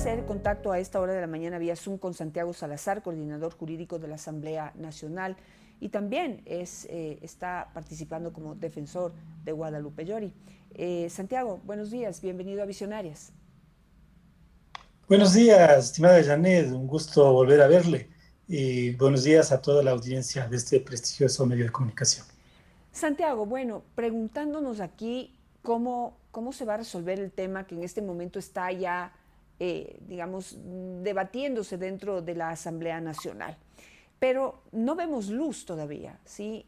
hacer contacto a esta hora de la mañana vía Zoom con Santiago Salazar, coordinador jurídico de la Asamblea Nacional, y también está participando como defensor de Guadalupe Llori. Santiago, buenos días, bienvenido a Visionarias. Buenos días, estimada Janet, un gusto volver a verle y buenos días a toda la audiencia de este prestigioso medio de comunicación. Santiago, bueno, preguntándonos aquí cómo se va a resolver el tema que en este momento está ya, digamos, debatiéndose dentro de la Asamblea Nacional. Pero no vemos luz todavía, ¿sí?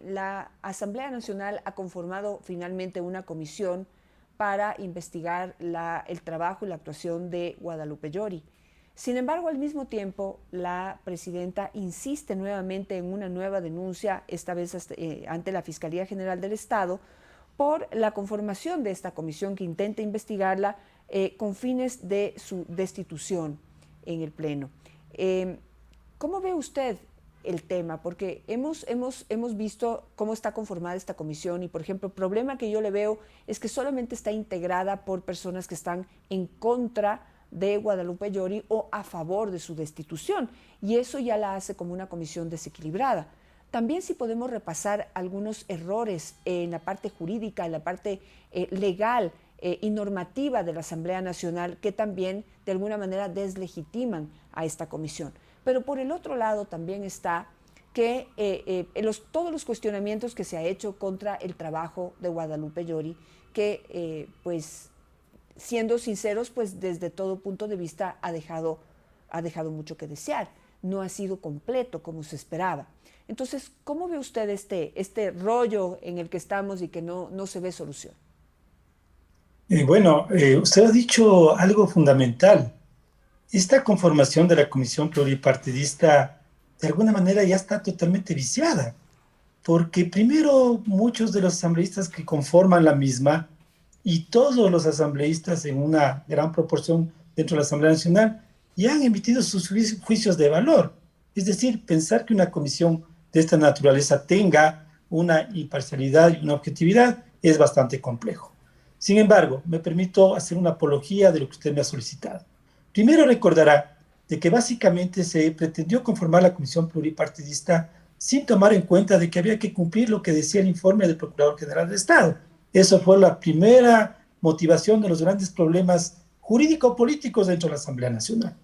La Asamblea Nacional ha conformado finalmente una comisión para investigar el trabajo y la actuación de Guadalupe Llori. Sin embargo, al mismo tiempo, la presidenta insiste nuevamente en una nueva denuncia, esta vez ante la Fiscalía General del Estado, por la conformación de esta comisión que intenta investigarla con fines de su destitución en el Pleno. ¿Cómo ve usted el tema? Porque hemos visto cómo está conformada esta comisión y, por ejemplo, el problema que yo le veo es que solamente está integrada por personas que están en contra de Guadalupe Llori o a favor de su destitución, y eso ya la hace como una comisión desequilibrada. También si podemos repasar algunos errores en la parte jurídica, en la parte legal y normativa de la Asamblea Nacional que también de alguna manera deslegitiman a esta comisión. Pero por el otro lado también está que todos los cuestionamientos que se ha hecho contra el trabajo de Guadalupe Llori, que pues siendo sinceros, pues desde todo punto de vista ha dejado mucho que desear. No ha sido completo como se esperaba. Entonces, ¿cómo ve usted este rollo en el que estamos y que no se ve solución? Usted ha dicho algo fundamental. Esta conformación de la Comisión Pluripartidista de alguna manera ya está totalmente viciada, porque primero muchos de los asambleístas que conforman la misma y todos los asambleístas en una gran proporción dentro de la Asamblea Nacional ya han emitido sus juicios de valor. Es decir, pensar que una comisión de esta naturaleza tenga una imparcialidad y una objetividad es bastante complejo. Sin embargo, me permito hacer una apología de lo que usted me ha solicitado. Primero recordará de que básicamente se pretendió conformar la Comisión Pluripartidista sin tomar en cuenta de que había que cumplir lo que decía el informe del Procurador General del Estado. Eso fue la primera motivación de los grandes problemas jurídico-políticos dentro de la Asamblea Nacional.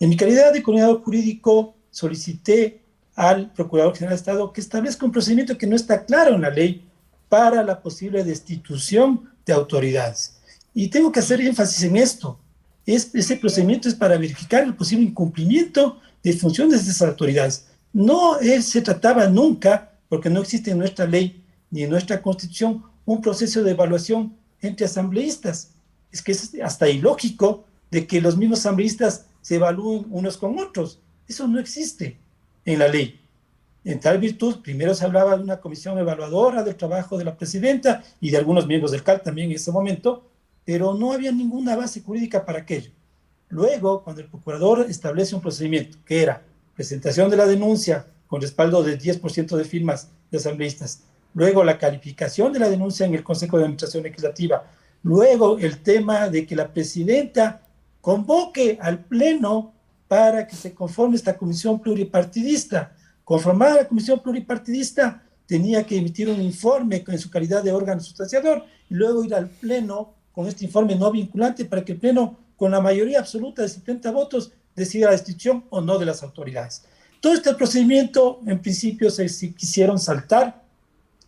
En mi calidad de coordinador jurídico, solicité al Procurador General del Estado que establezca un procedimiento que no está claro en la ley para la posible destitución de autoridades. Y tengo que hacer énfasis en esto. Ese procedimiento es para verificar el posible incumplimiento de funciones de esas autoridades. No se trataba nunca, porque no existe en nuestra ley ni en nuestra Constitución, un proceso de evaluación entre asambleístas. Es que es hasta ilógico de que los mismos asambleístas se evalúen unos con otros. Eso no existe en la ley. En tal virtud, primero se hablaba de una comisión evaluadora del trabajo de la presidenta y de algunos miembros del CAL también en ese momento, pero no había ninguna base jurídica para aquello. Luego, cuando el procurador establece un procedimiento que era presentación de la denuncia con respaldo del 10% de firmas de asambleístas, luego la calificación de la denuncia en el Consejo de Administración Legislativa, luego el tema de que la presidenta convoque al Pleno para que se conforme esta comisión pluripartidista. Conformada la comisión pluripartidista, tenía que emitir un informe en su calidad de órgano sustanciador y luego ir al Pleno con este informe no vinculante para que el Pleno, con la mayoría absoluta de 70 votos, decida la destitución o no de las autoridades. Todo este procedimiento, en principio, se quisieron saltar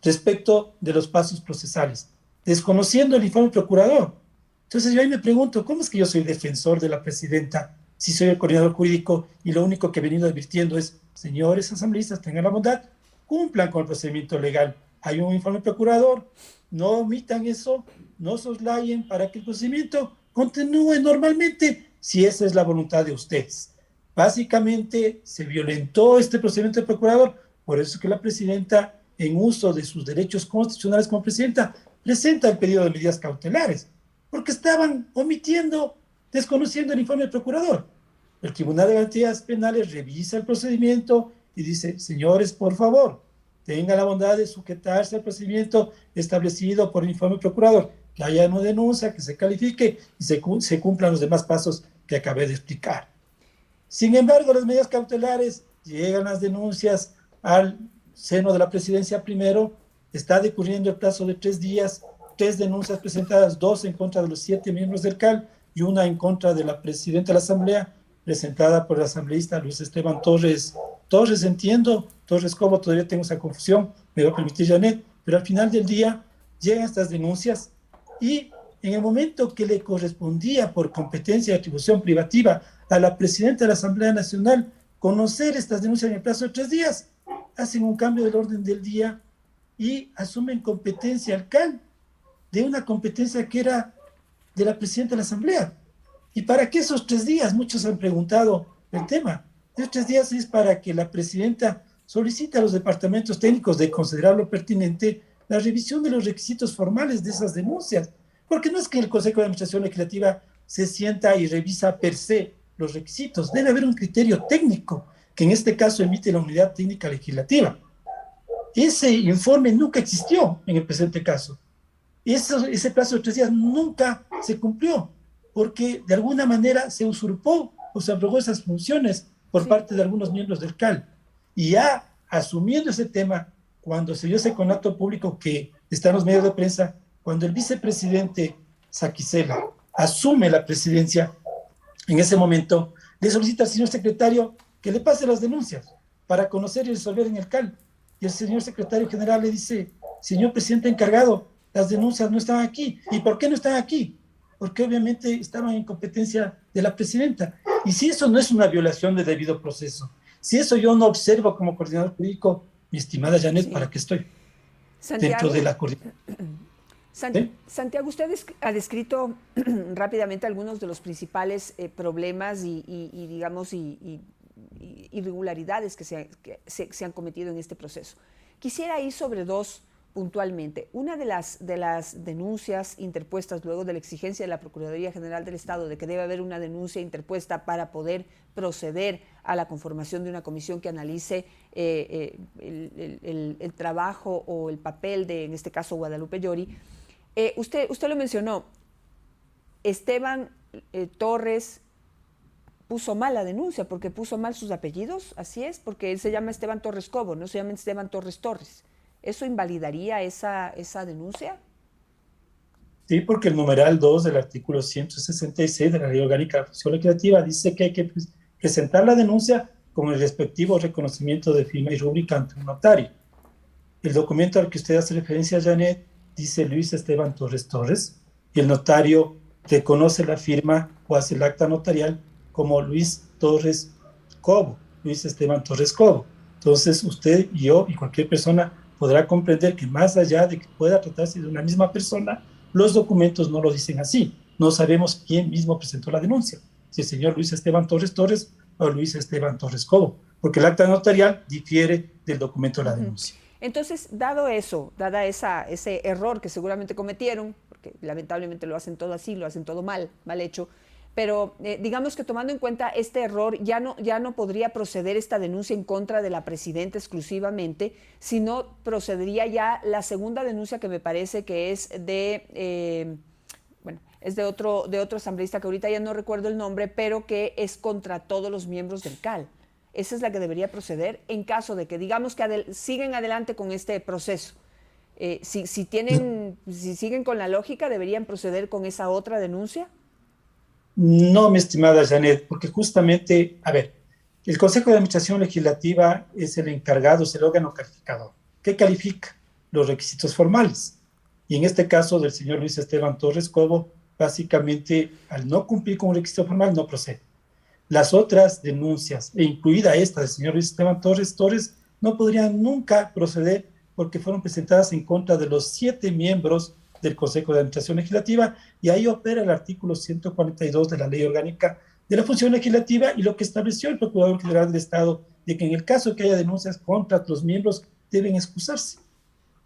respecto de los pasos procesales, desconociendo el informe procurador. Entonces yo ahí me pregunto, ¿cómo es que yo soy defensor de la presidenta si soy el coordinador jurídico y lo único que he venido advirtiendo es, señores asambleístas, tengan la bondad, cumplan con el procedimiento legal? Hay un informe procurador, no omitan eso, no soslayen para que el procedimiento continúe normalmente si esa es la voluntad de ustedes. Básicamente se violentó este procedimiento del procurador, por eso que la presidenta, en uso de sus derechos constitucionales como presidenta, presenta el pedido de medidas cautelares, porque estaban omitiendo, desconociendo el informe del procurador. El Tribunal de Garantías Penales revisa el procedimiento y dice, señores, por favor, tenga la bondad de sujetarse al procedimiento establecido por el informe del procurador, que haya una denuncia, que se califique y se cumplan los demás pasos que acabé de explicar. Sin embargo, las medidas cautelares, llegan las denuncias al seno de la presidencia primero, está decurriendo el plazo de 3 días, 3 denuncias presentadas, 2 en contra de los 7 miembros del CAL y una en contra de la presidenta de la Asamblea, presentada por el asambleísta Luis Esteban Torres. Torres, entiendo, Torres Cobo, todavía tengo esa confusión, me va a permitir Janet, pero al final del día llegan estas denuncias y en el momento que le correspondía por competencia y atribución privativa a la presidenta de la Asamblea Nacional conocer estas denuncias en el plazo de 3 días, hacen un cambio del orden del día y asumen competencia al CAL de una competencia que era de la presidenta de la Asamblea. ¿Y para qué esos 3 días? Muchos han preguntado el tema. Esos 3 días es para que la presidenta solicite a los departamentos técnicos de considerarlo pertinente la revisión de los requisitos formales de esas denuncias. Porque no es que el Consejo de Administración Legislativa se sienta y revisa per se los requisitos. Debe haber un criterio técnico, que en este caso emite la Unidad Técnica Legislativa. Ese informe nunca existió en el presente caso. Ese plazo de 3 días nunca se cumplió, porque de alguna manera se usurpó o se abrogó esas funciones por parte de algunos miembros del CAL. Y ya asumiendo ese tema, cuando se dio ese conato público que está en los medios de prensa, cuando el vicepresidente Saquicela asume la presidencia, en ese momento le solicita al señor secretario que le pase las denuncias para conocer y resolver en el CAL. Y el señor secretario general le dice, señor presidente encargado, las denuncias no están aquí. ¿Y por qué no están aquí? Porque obviamente estaban en competencia de la presidenta. Y si eso no es una violación de debido proceso, si eso yo no observo como coordinador jurídico, mi estimada Janet, ¿para qué estoy? Santiago, Dentro de la coordinación. Santiago, usted ha descrito rápidamente algunos de los principales problemas y digamos, irregularidades que se han cometido en este proceso. Quisiera ir sobre 2 puntualmente. Una de las denuncias interpuestas luego de la exigencia de la Procuraduría General del Estado de que debe haber una denuncia interpuesta para poder proceder a la conformación de una comisión que analice el trabajo o el papel de, en este caso, Guadalupe Llori. Usted lo mencionó, Esteban Torres puso mal la denuncia porque puso mal sus apellidos, así es, porque él se llama Esteban Torres Cobo, no se llama Esteban Torres Torres. ¿Eso invalidaría esa denuncia? Sí, porque el numeral 2 del artículo 166 de la Ley Orgánica de la Función Legislativa dice que hay que presentar la denuncia con el respectivo reconocimiento de firma y rúbrica ante un notario. El documento al que usted hace referencia, Janet, dice Luis Esteban Torres Torres, y el notario reconoce la firma o hace el acta notarial como Luis Torres Cobo, Luis Esteban Torres Cobo. Entonces, usted y yo y cualquier persona podrá comprender que más allá de que pueda tratarse de una misma persona, los documentos no lo dicen así. No sabemos quién mismo presentó la denuncia, si el señor Luis Esteban Torres Torres o Luis Esteban Torres Cobo, porque el acta notarial difiere del documento de la denuncia. Entonces, dado eso, dada ese error que seguramente cometieron, porque lamentablemente lo hacen todo así, lo hacen todo mal hecho, pero digamos que tomando en cuenta este error, ya no podría proceder esta denuncia en contra de la presidenta exclusivamente, sino procedería ya la segunda denuncia que me parece que es es de otro asambleísta que ahorita ya no recuerdo el nombre, pero que es contra todos los miembros del CAL. Esa es la que debería proceder en caso de que, digamos que siguen adelante con este proceso. Si siguen con la lógica, ¿deberían proceder con esa otra denuncia? No, mi estimada Janet, porque justamente, a ver, el Consejo de Administración Legislativa es el encargado, es el órgano calificador. ¿Qué califica? Los requisitos formales. Y en este caso del señor Luis Esteban Torres Cobo, básicamente, al no cumplir con un requisito formal, no procede. Las otras denuncias, e incluida esta del señor Luis Esteban Torres Torres, no podrían nunca proceder porque fueron presentadas en contra de los 7 miembros del Consejo de Administración Legislativa, y ahí opera el artículo 142 de la Ley Orgánica de la Función Legislativa y lo que estableció el Procurador General del Estado, de que en el caso que haya denuncias contra los miembros deben excusarse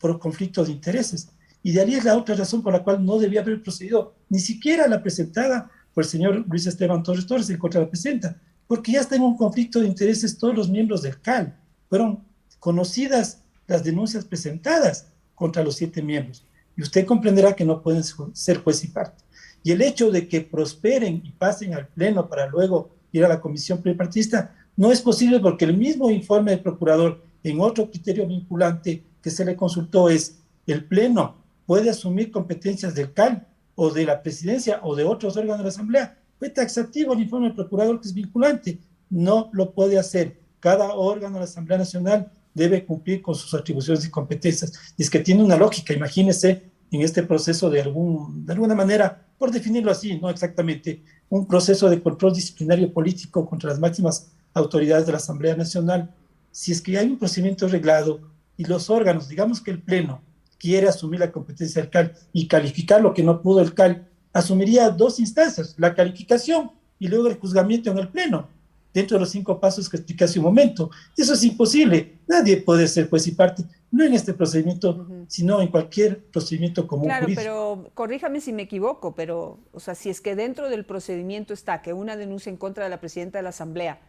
por conflicto de intereses. Y de ahí es la otra razón por la cual no debía haber procedido ni siquiera la presentada por el señor Luis Esteban Torres Torres en contra de la presidenta, porque ya está en un conflicto de intereses todos los miembros del CAL. Fueron conocidas las denuncias presentadas contra los 7 miembros. Y usted comprenderá que no pueden ser juez y parte. Y el hecho de que prosperen y pasen al Pleno para luego ir a la Comisión Pluripartidista no es posible porque el mismo informe del procurador, en otro criterio vinculante que se le consultó, es el Pleno puede asumir competencias del CAL o de la presidencia o de otros órganos de la Asamblea. Fue taxativo el informe del procurador, que es vinculante. No lo puede hacer. Cada órgano de la Asamblea Nacional debe cumplir con sus atribuciones y competencias. Y es que tiene una lógica, imagínese, en este proceso de alguna manera, por definirlo así, no exactamente, un proceso de control disciplinario político contra las máximas autoridades de la Asamblea Nacional. Si es que hay un procedimiento reglado y los órganos, digamos que el Pleno quiere asumir la competencia del CAL y calificar lo que no pudo el CAL, asumiría dos instancias, la calificación y luego el juzgamiento en el Pleno, dentro de los 5 pasos que expliqué hace un momento. Eso es imposible. Nadie puede ser juez y parte, no en este procedimiento, sino en cualquier procedimiento común Claro, jurídico. pero corríjame si me equivoco, pero, o sea, si es que dentro del procedimiento está que una denuncia en contra de la presidenta de la Asamblea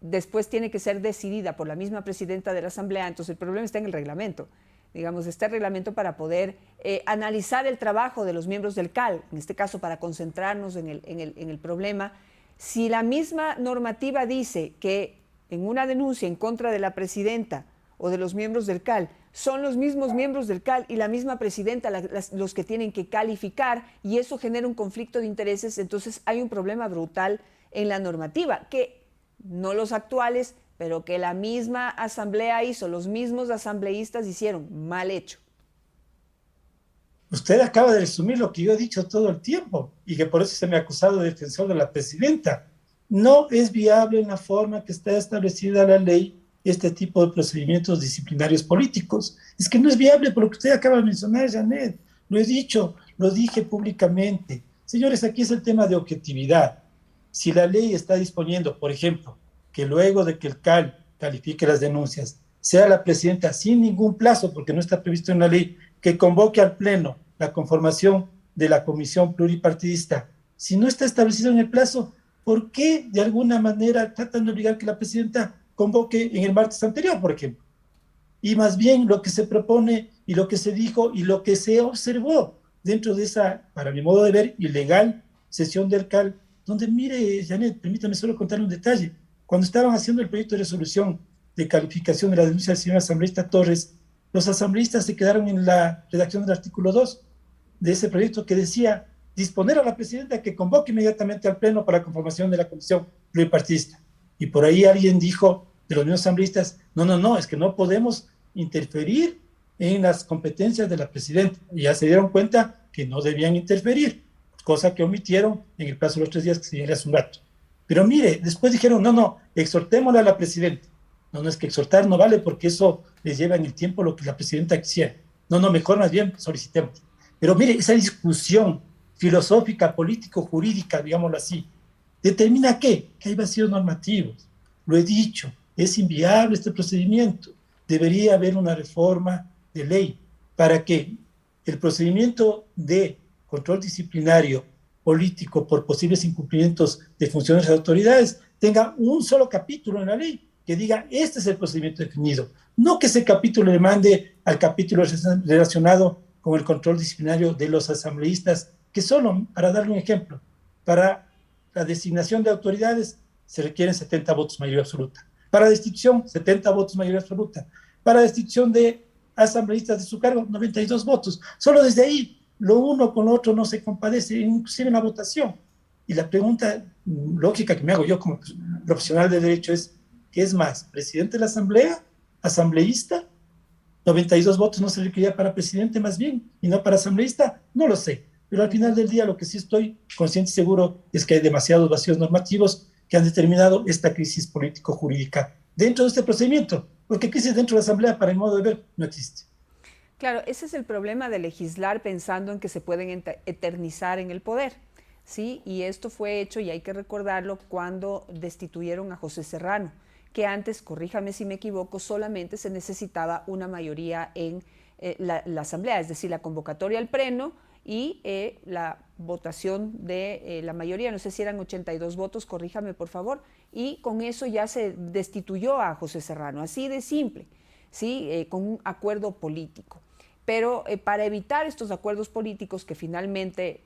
después tiene que ser decidida por la misma presidenta de la Asamblea, entonces el problema está en el reglamento. Digamos, está el reglamento para poder analizar el trabajo de los miembros del CAL, en este caso para concentrarnos en el problema. Si la misma normativa dice que en una denuncia en contra de la presidenta o de los miembros del CAL, son los mismos miembros del CAL y la misma presidenta los que tienen que calificar y eso genera un conflicto de intereses, entonces hay un problema brutal en la normativa, que no los actuales, pero que la misma asamblea hizo, los mismos asambleístas hicieron, mal hecho. Usted acaba de resumir lo que yo he dicho todo el tiempo y que por eso se me ha acusado de defensor de la presidenta. No es viable en la forma que está establecida la ley este tipo de procedimientos disciplinarios políticos. Es que no es viable por lo que usted acaba de mencionar, Janet. Lo he dicho, lo dije públicamente. Señores, aquí es el tema de objetividad. Si la ley está disponiendo, por ejemplo, que luego de que el CAL califique las denuncias, sea la presidenta sin ningún plazo, porque no está previsto en la ley, que convoque al Pleno la conformación de la comisión pluripartidista. Si no está establecido en el plazo, ¿por qué de alguna manera tratan de obligar que la presidenta convoque en el martes anterior, por ejemplo? Y más bien lo que se propone y lo que se dijo y lo que se observó dentro de esa, para mi modo de ver, ilegal sesión del CAL, donde, mire, Janet, permítame solo contar un detalle. Cuando estaban haciendo el proyecto de resolución de calificación de la denuncia del señor asambleísta Torres, los asambleístas se quedaron en la redacción del artículo 2 de ese proyecto que decía disponer a la presidenta que convoque inmediatamente al Pleno para la conformación de la comisión pluripartidista. Y por ahí alguien dijo de los mismos asambleístas, no, es que no podemos interferir en las competencias de la presidenta. Y ya se dieron cuenta que no debían interferir, cosa que omitieron en el plazo de los 3 días que señalé hace un rato. Pero mire, después dijeron, no, exhortémosle a la presidenta. No es que exhortar no vale porque eso les lleva en el tiempo lo que la presidenta quisiera. No, mejor más bien solicitemos. Pero mire, esa discusión filosófica, político-jurídica, digámoslo así, determina ¿qué? Que hay vacíos normativos. Lo he dicho, es inviable este procedimiento. Debería haber una reforma de ley para que el procedimiento de control disciplinario político por posibles incumplimientos de funciones de autoridades tenga un solo capítulo en la ley que diga, este es el procedimiento definido. No que ese capítulo le mande al capítulo relacionado con el control disciplinario de los asambleístas, que solo, para darle un ejemplo, para la designación de autoridades se requieren 70 votos mayoría absoluta. Para destitución, 70 votos mayoría absoluta. Para destitución de asambleístas de su cargo, 92 votos. Solo desde ahí, lo uno con lo otro no se compadece, inclusive en la votación. Y la pregunta lógica que me hago yo como profesional de derecho es, ¿qué es más? ¿Presidente de la Asamblea? ¿Asambleísta? 92 votos no se requería para presidente más bien, y no para asambleísta, no lo sé. Pero al final del día lo que sí estoy consciente y seguro es que hay demasiados vacíos normativos que han determinado esta crisis político-jurídica dentro de este procedimiento, porque crisis dentro de la Asamblea, para el modo de ver, no existe. Claro, ese es el problema de legislar pensando en que se pueden eternizar en el poder, ¿sí? Y esto fue hecho, y hay que recordarlo, cuando destituyeron a José Serrano, que antes, corríjame si me equivoco, solamente se necesitaba una mayoría en la Asamblea, es decir, la convocatoria al Pleno y la votación de la mayoría, no sé si eran 82 votos, corríjame por favor, y con eso ya se destituyó a José Serrano, así de simple, ¿sí? Con un acuerdo político. pero para evitar estos acuerdos políticos que finalmente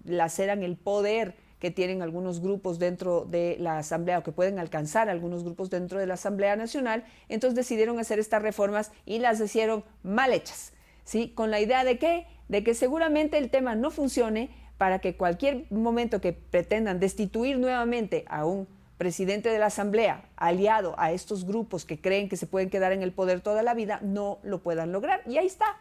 laceran el poder que tienen algunos grupos dentro de la Asamblea o que pueden alcanzar algunos grupos dentro de la Asamblea Nacional, entonces decidieron hacer estas reformas y las hicieron mal hechas, ¿sí? Con la idea de que seguramente el tema no funcione para que cualquier momento que pretendan destituir nuevamente a un presidente de la Asamblea aliado a estos grupos que creen que se pueden quedar en el poder toda la vida, no lo puedan lograr. Y ahí está.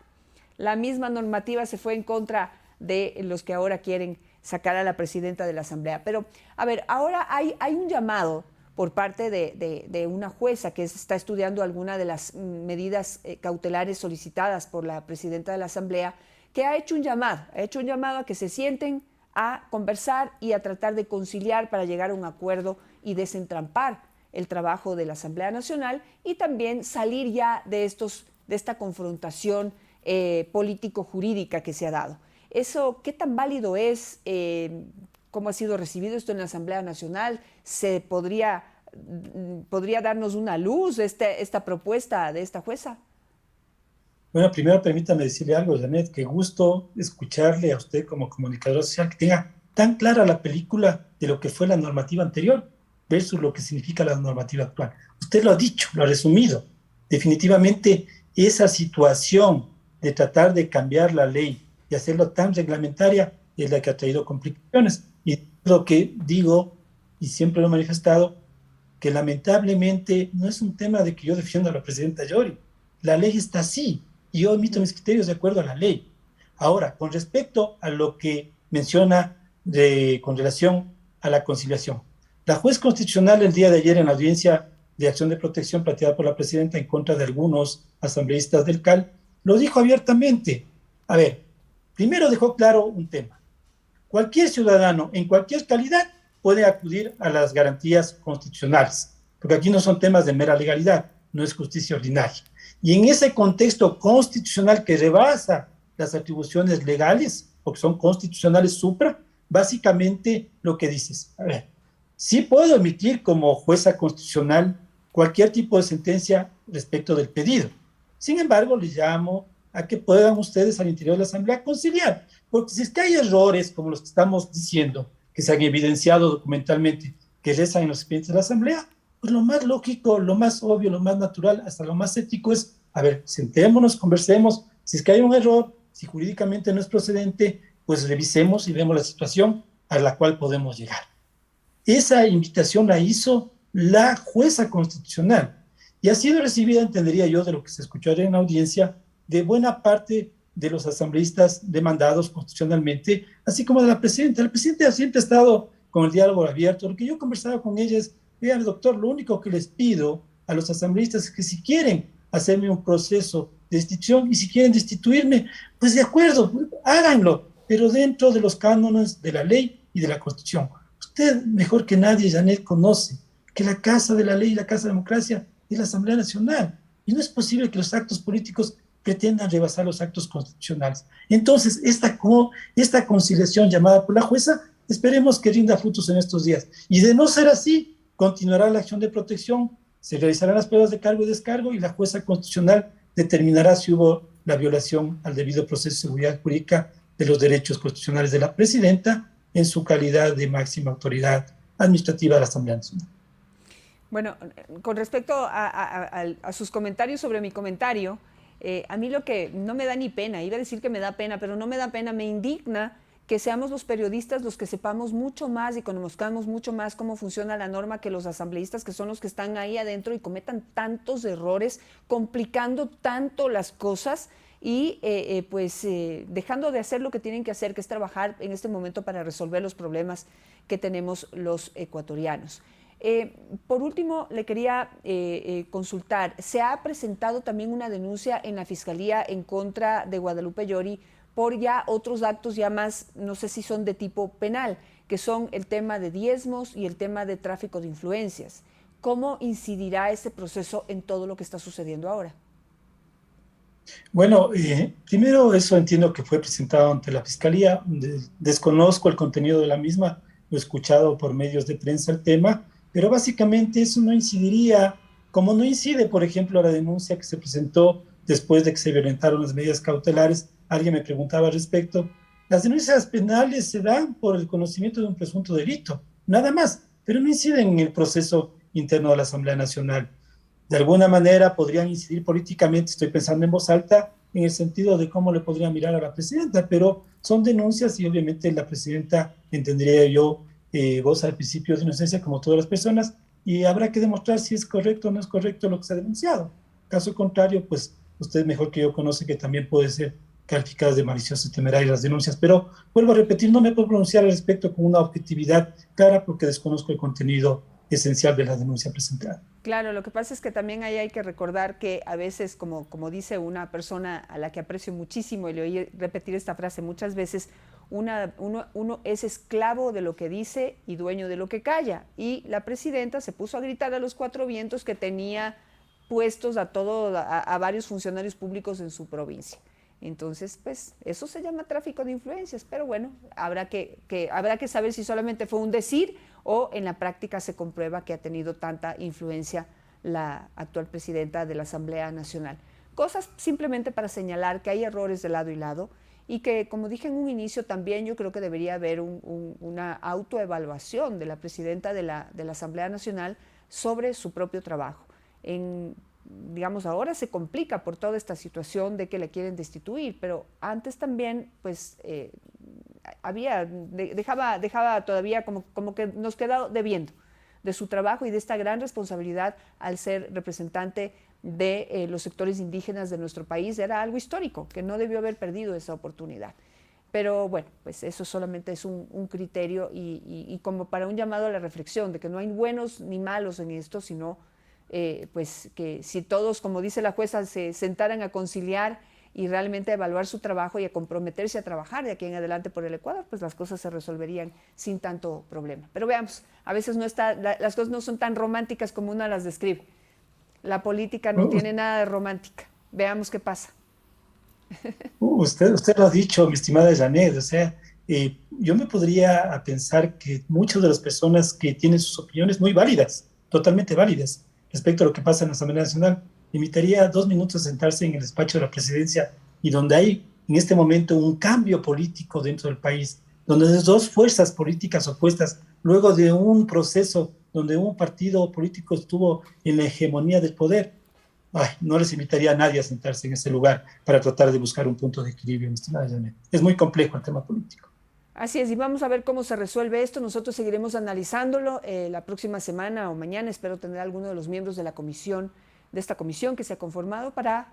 La misma normativa se fue en contra de los que ahora quieren sacar a la presidenta de la Asamblea. Pero, a ver, ahora hay un llamado por parte de una jueza que está estudiando alguna de las medidas cautelares solicitadas por la presidenta de la Asamblea, que ha hecho un llamado a que se sienten a conversar y a tratar de conciliar para llegar a un acuerdo y desentrampar el trabajo de la Asamblea Nacional y también salir ya de esta confrontación político-jurídica que se ha dado. Eso, ¿qué tan válido es? ¿Cómo ha sido recibido esto en la Asamblea Nacional? ¿Se podría darnos una luz esta propuesta de esta jueza? Bueno, primero permítame decirle algo, Janet, que gusto escucharle a usted como comunicadora social que tenga tan clara la película de lo que fue la normativa anterior versus lo que significa la normativa actual. Usted lo ha dicho, lo ha resumido. Definitivamente esa situación de tratar de cambiar la ley y hacerlo tan reglamentaria es la que ha traído complicaciones. Y lo que digo, y siempre lo he manifestado, que lamentablemente no es un tema de que yo defienda a la presidenta Yori. La ley está así y yo emito mis criterios de acuerdo a la ley. Ahora, con respecto a lo que menciona con relación a la conciliación. La juez constitucional el día de ayer en la audiencia de acción de protección planteada por la presidenta en contra de algunos asambleístas del CAL, lo dijo abiertamente. A ver, primero dejó claro un tema. Cualquier ciudadano, en cualquier calidad, puede acudir a las garantías constitucionales, porque aquí no son temas de mera legalidad, no es justicia ordinaria. Y en ese contexto constitucional que rebasa las atribuciones legales, porque son constitucionales supra, básicamente lo que dices, a ver, sí puedo emitir como jueza constitucional cualquier tipo de sentencia respecto del pedido. Sin embargo, les llamo a que puedan ustedes al interior de la Asamblea conciliar, porque si es que hay errores como los que estamos diciendo, que se han evidenciado documentalmente, que rezan en los expedientes de la Asamblea, pues lo más lógico, lo más obvio, lo más natural, hasta lo más ético es, a ver, sentémonos, conversemos, si es que hay un error, si jurídicamente no es procedente, pues revisemos y vemos la situación a la cual podemos llegar. Esa invitación la hizo la jueza constitucional y ha sido recibida, entendería yo, de lo que se escuchó en la audiencia, de buena parte de los asambleístas demandados constitucionalmente, así como de la presidenta. La presidenta siempre ha estado con el diálogo abierto. Lo que yo he conversado con ella es, vean, doctor, lo único que les pido a los asambleístas es que si quieren hacerme un proceso de destitución y si quieren destituirme, pues de acuerdo, háganlo, pero dentro de los cánones de la ley y de la Constitución. Usted, mejor que nadie, Janet, conoce que la casa de la ley y la casa de la democracia es la Asamblea Nacional. Y no es posible que los actos políticos pretendan rebasar los actos constitucionales. Entonces, esta conciliación llamada por la jueza, esperemos que rinda frutos en estos días. Y de no ser así, continuará la acción de protección, se realizarán las pruebas de cargo y descargo y la jueza constitucional determinará si hubo la violación al debido proceso de seguridad jurídica de los derechos constitucionales de la presidenta en su calidad de máxima autoridad administrativa de la Asamblea Nacional. Bueno, con respecto a sus comentarios sobre mi comentario, a mí lo que no me da ni pena, iba a decir que me da pena, pero no me da pena, me indigna que seamos los periodistas los que sepamos mucho más y conozcamos mucho más cómo funciona la norma que los asambleístas, que son los que están ahí adentro y cometan tantos errores, complicando tanto las cosas y dejando de hacer lo que tienen que hacer, que es trabajar en este momento para resolver los problemas que tenemos los ecuatorianos. Por último, le quería consultar, se ha presentado también una denuncia en la Fiscalía en contra de Guadalupe Llori por ya otros actos ya más, no sé si son de tipo penal, que son el tema de diezmos y el tema de tráfico de influencias. ¿Cómo incidirá ese proceso en todo lo que está sucediendo ahora? Bueno, primero eso entiendo que fue presentado ante la Fiscalía, desconozco el contenido de la misma, lo he escuchado por medios de prensa el tema, pero básicamente eso no incidiría, como no incide, por ejemplo, la denuncia que se presentó después de que se violentaron las medidas cautelares. Alguien me preguntaba al respecto. Las denuncias penales se dan por el conocimiento de un presunto delito, nada más, pero no inciden en el proceso interno de la Asamblea Nacional. De alguna manera podrían incidir políticamente, estoy pensando en voz alta, en el sentido de cómo le podría mirar a la presidenta, pero son denuncias y obviamente la presidenta, entendería yo, goza del principio de inocencia como todas las personas, y habrá que demostrar si es correcto o no es correcto lo que se ha denunciado. Caso contrario, pues usted mejor que yo conoce que también puede ser calificadas de maliciosas y temerarias las denuncias, pero vuelvo a repetir, no me puedo pronunciar al respecto con una objetividad clara porque desconozco el contenido esencial de la denuncia presentada. Claro, lo que pasa es que también ahí hay que recordar que a veces, como dice una persona a la que aprecio muchísimo y le oí repetir esta frase muchas veces, uno es esclavo de lo que dice y dueño de lo que calla. Y la presidenta se puso a gritar a los cuatro vientos que tenía puestos a varios funcionarios públicos en su provincia. Entonces, pues eso se llama tráfico de influencias, pero bueno, habrá que saber si solamente fue un decir o en la práctica se comprueba que ha tenido tanta influencia la actual presidenta de la Asamblea Nacional. Cosas simplemente para señalar que hay errores de lado y lado y que, como dije en un inicio, también yo creo que debería haber una autoevaluación de la presidenta de la Asamblea Nacional sobre su propio trabajo. Digamos, ahora se complica por toda esta situación de que le quieren destituir, pero antes también, pues, dejaba todavía como que nos quedaba debiendo de su trabajo y de esta gran responsabilidad al ser representante de los sectores indígenas de nuestro país. Era algo histórico, que no debió haber perdido esa oportunidad. Pero bueno, pues eso solamente es un criterio y como para un llamado a la reflexión de que no hay buenos ni malos en esto, sino pues que si todos, como dice la jueza, se sentaran a conciliar y realmente a evaluar su trabajo y a comprometerse a trabajar de aquí en adelante por el Ecuador, pues las cosas se resolverían sin tanto problema. Pero veamos, a veces las cosas no son tan románticas como uno las describe. La política no tiene nada de romántica. Veamos qué pasa. Usted lo ha dicho, mi estimada Janet, o sea, yo me podría a pensar que muchas de las personas que tienen sus opiniones muy válidas, totalmente válidas, respecto a lo que pasa en la Asamblea Nacional, limitaría 2 minutos a sentarse en el despacho de la presidencia y donde hay en este momento un cambio político dentro del país, donde las dos fuerzas políticas opuestas, luego de un proceso donde un partido político estuvo en la hegemonía del poder, no les invitaría a nadie a sentarse en ese lugar para tratar de buscar un punto de equilibrio, mi estimada Janet. Es muy complejo el tema político. Así es, y vamos a ver cómo se resuelve esto. Nosotros seguiremos analizándolo la próxima semana o mañana. Espero tener a alguno de los miembros de esta comisión que se ha conformado para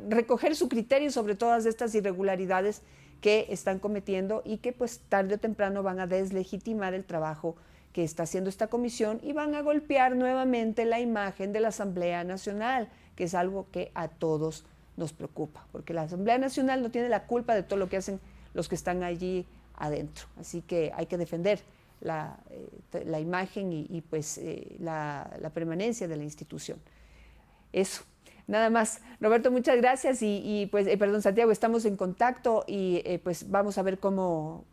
recoger su criterio sobre todas estas irregularidades que están cometiendo y que pues tarde o temprano van a deslegitimar el trabajo que está haciendo esta comisión y van a golpear nuevamente la imagen de la Asamblea Nacional, que es algo que a todos nos preocupa, porque la Asamblea Nacional no tiene la culpa de todo lo que hacen los que están allí adentro. Así que hay que defender la imagen y pues la permanencia de la institución. Eso. Nada más. Roberto, muchas gracias pues, perdón, Santiago, estamos en contacto y pues vamos a ver cómo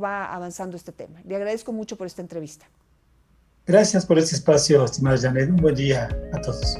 va avanzando este tema. Le agradezco mucho por esta entrevista. Gracias por este espacio, estimada Janet. Un buen día a todos.